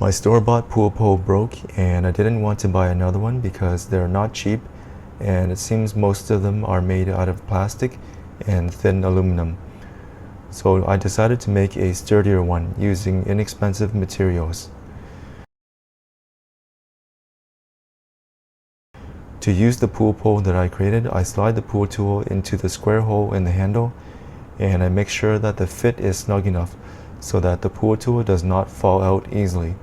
My store-bought pool pole broke and I didn't want to buy another one because they're not cheap and it seems most of them are made out of plastic and thin aluminum. So I decided to make a sturdier one using inexpensive materials. To use the pool pole that I created, I slide the pool tool into the square hole in the handle and I make sure that the fit is snug enough so that the pool tool does not fall out easily.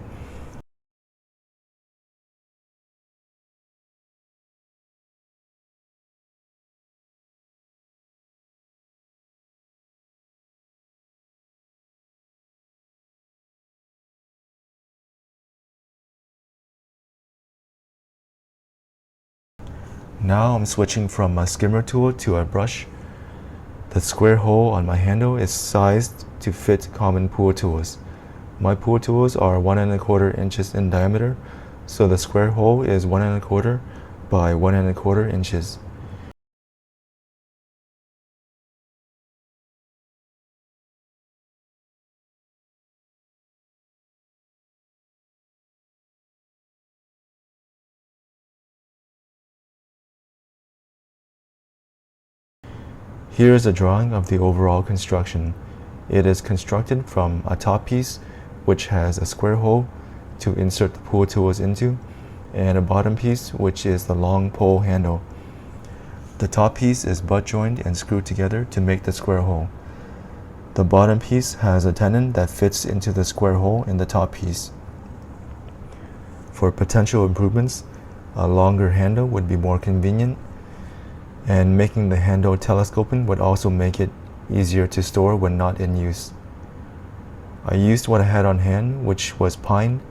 Now I'm switching from a skimmer tool to a brush. The square hole on my handle is sized to fit common pool tools. My pool tools are 1¼ inches in diameter, so the square hole is 1¼ by 1¼ inches. Here is a drawing of the overall construction. It is constructed from a top piece which has a square hole to insert the pool tools into, and a bottom piece which is the long pole handle. The top piece is butt joined and screwed together to make the square hole. The bottom piece has a tenon that fits into the square hole in the top piece. For potential improvements, a longer handle would be more convenient, and making the handle telescoping would also make it easier to store when not in use. I used what I had on hand, which was pine,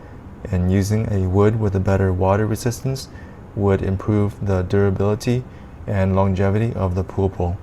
and using a wood with a better water resistance would improve the durability and longevity of the pool pole.